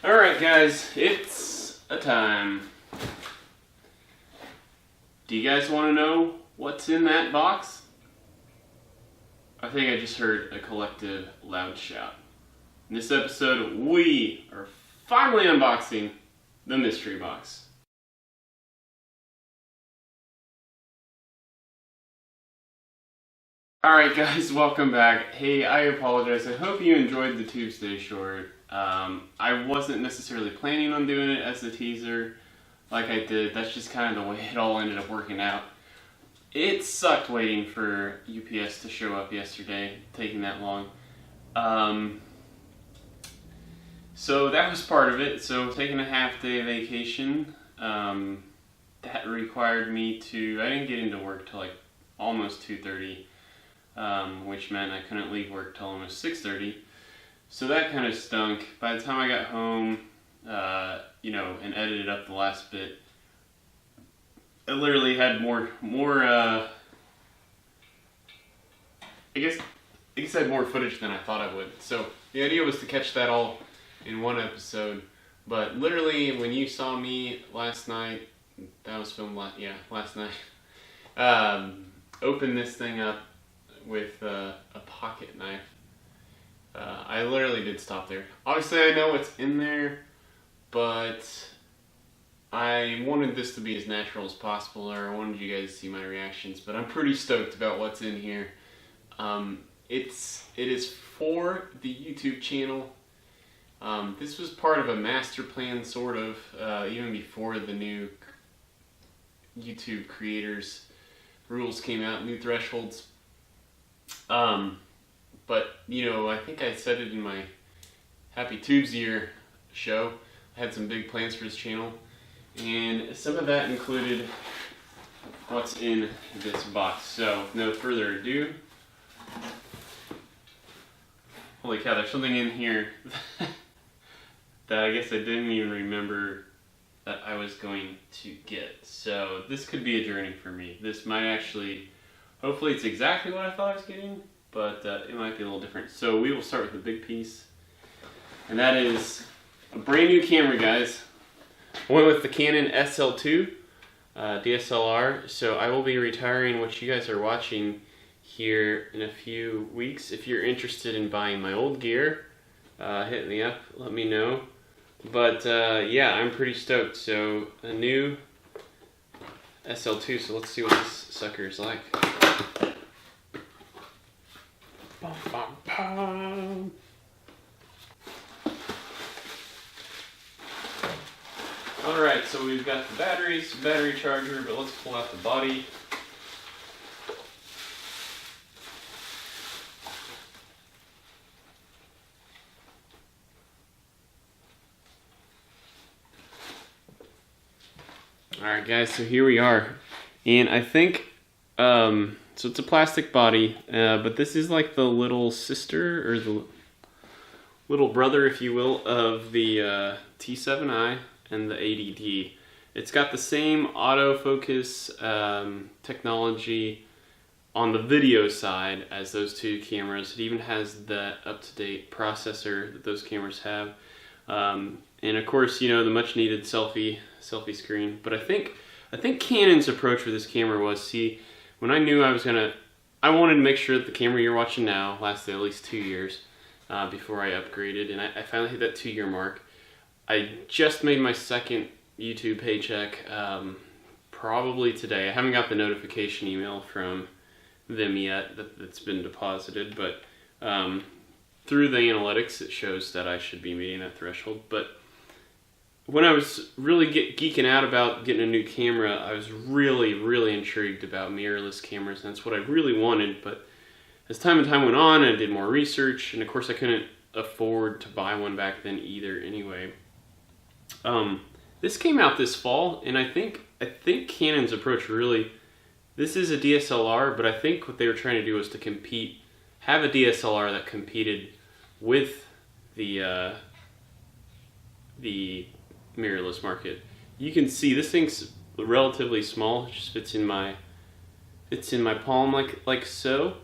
Alright guys, it's a time. Do you guys want to know what's in that box? I think I just heard a collective loud shout. In this episode, we are finally unboxing the mystery box. Alright guys, welcome back. Hey, I apologize. I hope you enjoyed the Tuesday short. I wasn't necessarily planning on doing it as a teaser like I did. That's just kind of the way it all ended up working out. It sucked waiting for UPS to show up yesterday, taking that long. So that was part of it. So taking a half-day vacation, that required me to, I didn't get into work till like almost 2:30, which meant I couldn't leave work till almost 6:30. So that kind of stunk. By the time I got home, and edited up the last bit, I literally had more. I guess I had more footage than I thought I would. So the idea was to catch that all in one episode. But literally, when you saw me last night, that was filmed last night. Open this thing up with a pocket knife. I literally did stop there. Obviously, I know what's in there, but I wanted this to be as natural as possible, or I wanted you guys to see my reactions. But I'm pretty stoked about what's in here. It is for the YouTube channel. This was part of a master plan, sort of, even before the new YouTube creators rules came out, new thresholds. But, I think I said it in my Happy Tubes Year show. I had some big plans for this channel, and some of that included what's in this box. So, with no further ado, holy cow, there's something in here that I guess I didn't even remember that I was going to get. So, this could be a journey for me. This might actually, hopefully it's exactly what I thought I was getting, but it might be a little different. So we will start with the big piece, and that is a brand new camera, guys. I went with the Canon SL2 DSLR, so I will be retiring what you guys are watching here in a few weeks. If you're interested in buying my old gear, hit me up, let me know. But yeah, I'm pretty stoked. So a new SL2, so let's see what this sucker is like. Bum, bum, bum. Alright, so we've got the batteries, battery charger, but let's pull out the body. Alright guys, so here we are. And I think, so it's a plastic body, but this is like the little sister, or the little brother, if you will, of the T7i and the 80D. It's got the same autofocus technology on the video side as those two cameras. It even has the up-to-date processor that those cameras have. And of course, the much needed selfie screen. But I think Canon's approach with this camera was, see, when I knew I wanted to make sure that the camera you're watching now lasted at least 2 years before I upgraded, and I finally hit that 2-year mark. I just made my second YouTube paycheck probably today. I haven't got the notification email from them yet that's been deposited, but through the analytics it shows that I should be meeting that threshold. But when I was really geeking out about getting a new camera, I was really, really intrigued about mirrorless cameras, and that's what I really wanted. But as time and time went on, I did more research, and of course I couldn't afford to buy one back then either anyway. This came out this fall, and I think Canon's approach really, this is a DSLR, but I think what they were trying to do was to have a DSLR that competed with the mirrorless market. You can see this thing's relatively small. It just fits in my palm like so.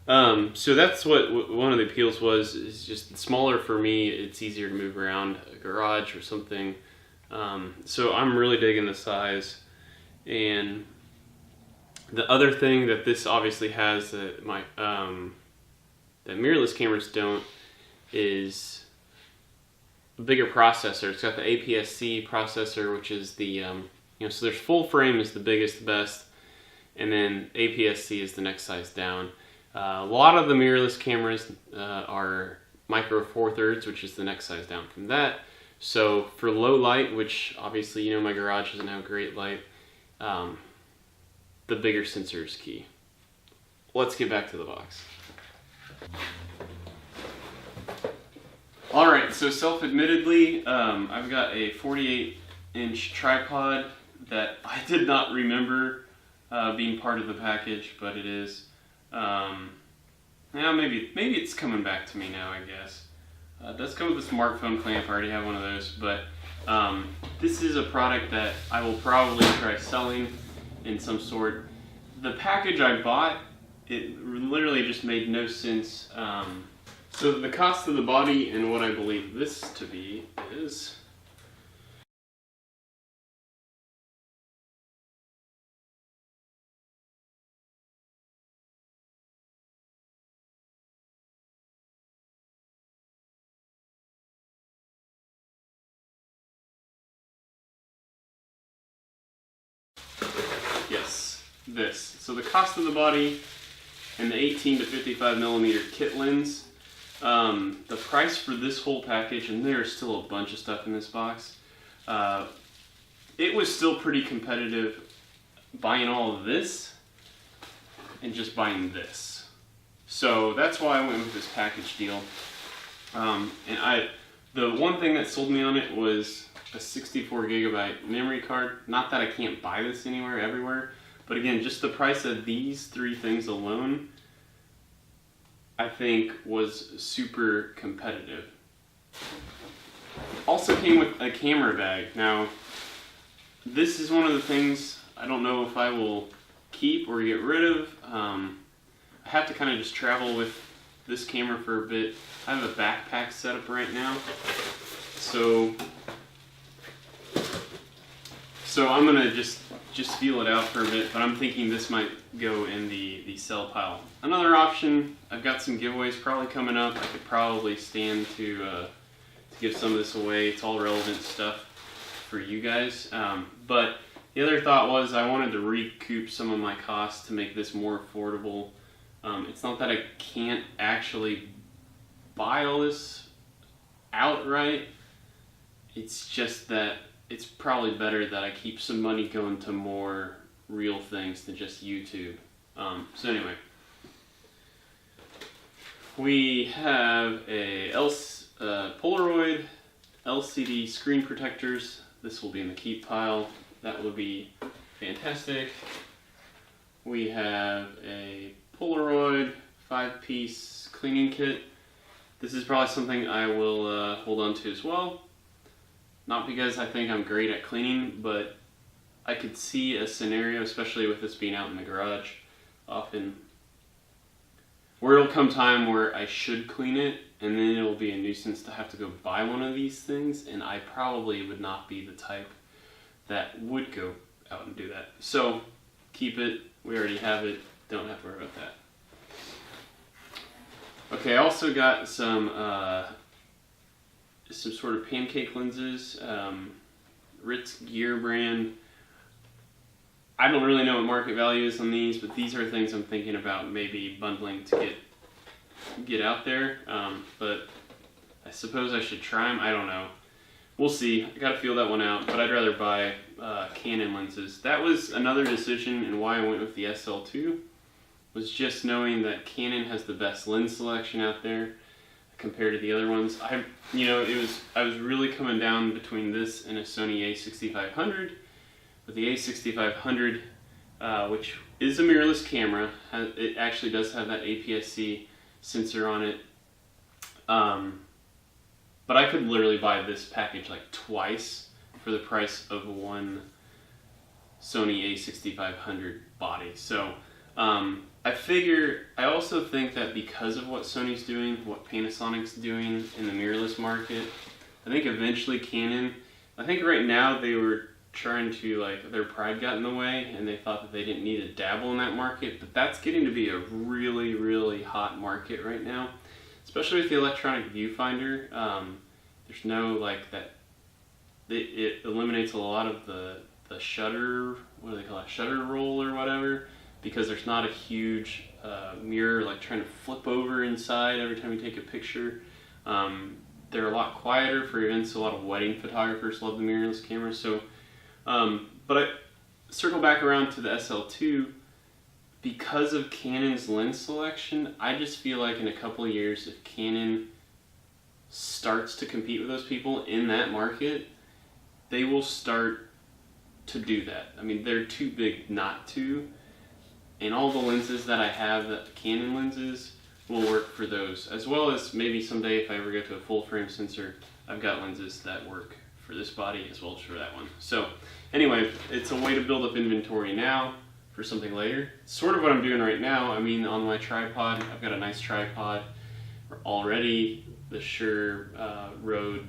So that's what one of the appeals was, is just smaller for me. It's easier to move around a garage or something. So I'm really digging the size. And the other thing that this obviously has that that mirrorless cameras don't is a bigger processor. It's got the APS-C processor, which is the so there's full frame is the biggest, the best, and then APS-C is the next size down. A lot of the mirrorless cameras are micro four thirds, which is the next size down from that. So for low light, which obviously my garage doesn't have great light, the bigger sensor is key. Let's get back to the box. Alright, so self-admittedly, I've got a 48-inch tripod that I did not remember being part of the package, but it is. Maybe it's coming back to me now, I guess. It does come with a smartphone clamp. I already have one of those, but this is a product that I will probably try selling in some sort. The package I bought, it literally just made no sense. So the cost of the body and what I believe this to be is... Yes, this. So the cost of the body and the 18 to 55 millimeter kit lens. The price for this whole package, and there's still a bunch of stuff in this box, it was still pretty competitive buying all of this and just buying this. So that's why I went with this package deal. The one thing that sold me on it was a 64 gigabyte memory card. Not that I can't buy this anywhere, everywhere, but again, just the price of these three things alone, I think was super competitive. Also came with a camera bag. Now, this is one of the things I don't know if I will keep or get rid of. I have to kind of just travel with this camera for a bit. I have a backpack setup right now, so I'm gonna just feel it out for a bit, but I'm thinking this might go in the sell pile. Another option, I've got some giveaways probably coming up. I could probably stand to give some of this away. It's all relevant stuff for you guys. But the other thought was I wanted to recoup some of my costs to make this more affordable. It's not that I can't actually buy all this outright. It's just that it's probably better that I keep some money going to more real things than just YouTube. So anyway, we have a Polaroid LCD screen protectors. This will be in the keep pile. That would be fantastic. We have a Polaroid 5-piece cleaning kit. This is probably something I will hold on to as well. Not because I think I'm great at cleaning, but I could see a scenario, especially with this being out in the garage often, where it'll come time where I should clean it, and then it'll be a nuisance to have to go buy one of these things, and I probably would not be the type that would go out and do that. So keep it, we already have it, don't have to worry about that. Okay, I also got some sort of pancake lenses, Ritz Gear brand. I don't really know what market value is on these, but these are things I'm thinking about maybe bundling to get out there. But I suppose I should try them. I don't know. We'll see. I gotta feel that one out, but I'd rather buy Canon lenses. That was another decision and why I went with the SL2, was just knowing that Canon has the best lens selection out there compared to the other ones. I was really coming down between this and a Sony a6500. But the a6500, which is a mirrorless camera, it actually does have that APS-C sensor on it. But I could literally buy this package like twice for the price of one Sony a6500 body. So I also think that because of what Sony's doing, what Panasonic's doing in the mirrorless market, I think eventually Canon, I think right now they were trying to, like, their pride got in the way and they thought that they didn't need to dabble in that market, but that's getting to be a really, really hot market right now, especially with the electronic viewfinder. There's no, like, that, it eliminates a lot of the shutter, what do they call it, shutter roll or whatever, because there's not a huge mirror like trying to flip over inside every time you take a picture. They're a lot quieter for events. A lot of wedding photographers love the mirrorless camera. So, but I circle back around to the SL2. Because of Canon's lens selection, I just feel like in a couple of years, if Canon starts to compete with those people in that market, they will start to do that. I mean, they're too big not to. And all the lenses that I have, the Canon lenses, will work for those. As well as maybe someday if I ever go to a full frame sensor, I've got lenses that work for this body as well as for that one. So anyway, it's a way to build up inventory now for something later. Sort of what I'm doing right now. I mean, on my tripod, I've got a nice tripod already, the Shure Rode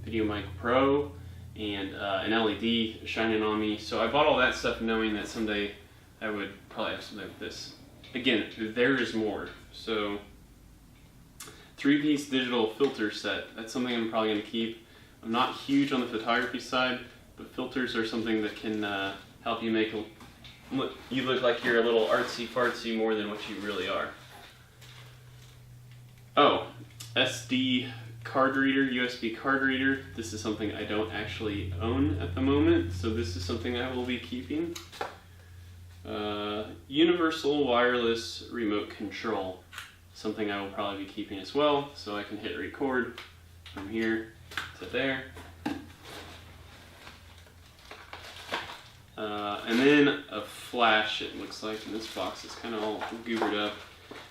VideoMic Pro, and an LED shining on me. So I bought all that stuff knowing that someday I would probably have something like this. Again, there is more. So 3-piece digital filter set, that's something I'm probably going to keep. I'm not huge on the photography side, but filters are something that can help you make you look like you're a little artsy-fartsy more than what you really are. Oh, SD card reader, USB card reader. This is something I don't actually own at the moment, so this is something I will be keeping. Universal wireless remote control, something I will probably be keeping as well, so I can hit record from here to there. And then a flash, it looks like, in this box. It's kind of all goobered up.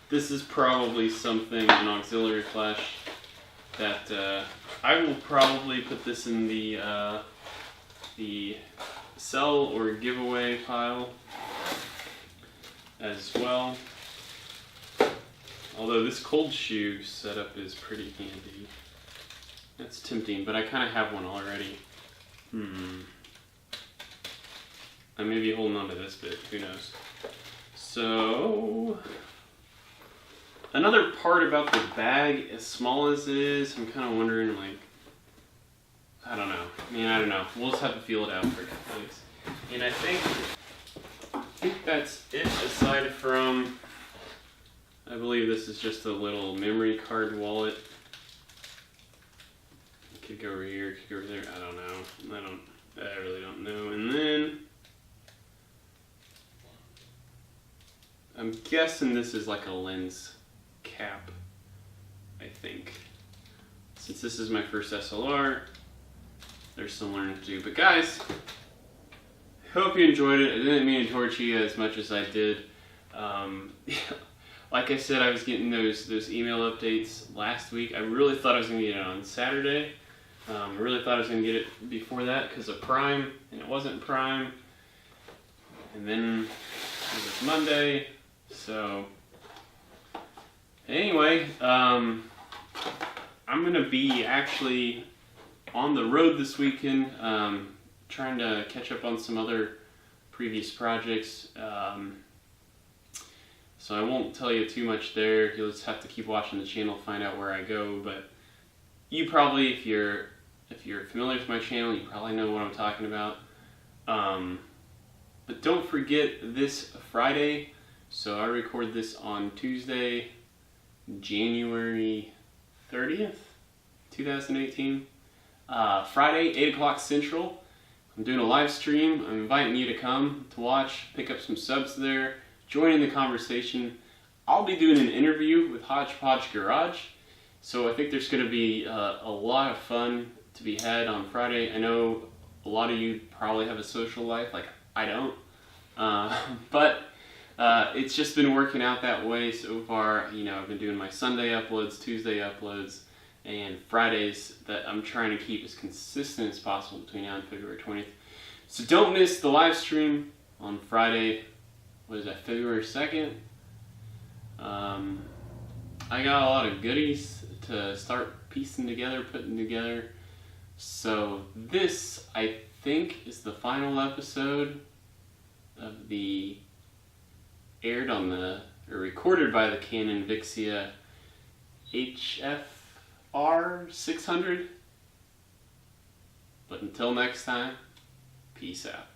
This is probably something, an auxiliary flash, that I will probably put this in the sell or giveaway pile as well. Although this cold shoe setup is pretty handy. That's tempting, but I kind of have one already. I may be holding on to this bit, who knows. So, another part about the bag, as small as it is, I'm kind of wondering, like, I don't know. I don't know. We'll just have to feel it out for a couple weeks. And I think that's it, aside from, I believe this is just a little memory card wallet. It could go over here, it could go over there, I don't know. I really don't know. And then, I'm guessing this is like a lens cap, I think. Since this is my first SLR, there's some learning to do. But guys, hope you enjoyed it. I didn't mean to torture you as much as I did. Like I said, I was getting those email updates last week. I really thought I was going to get it on Saturday. I really thought I was going to get it before that because of Prime, and it wasn't Prime. And then it was Monday. So anyway, I'm going to be actually on the road this weekend, trying to catch up on some other previous projects. So I won't tell you too much there. You'll just have to keep watching the channel to find out where I go. But you probably, if you're familiar with my channel, you probably know what I'm talking about. But don't forget this Friday. So I record this on Tuesday, January 30th, 2018. Friday, 8 o'clock Central. I'm doing a live stream. I'm inviting you to come to watch, pick up some subs there, join in the conversation. I'll be doing an interview with Hodgepodge Garage. So I think there's going to be a lot of fun to be had on Friday. I know a lot of you probably have a social life, like I don't. But it's just been working out that way so far. You know, I've been doing my Sunday uploads, Tuesday uploads, and Fridays that I'm trying to keep as consistent as possible between now and February 20th. So don't miss the live stream on Friday, what is that, February 2nd. I got a lot of goodies to start piecing together, putting together. So this, I think, is the final episode of the recorded by the Canon Vixia HFR 600. But until next time, peace out.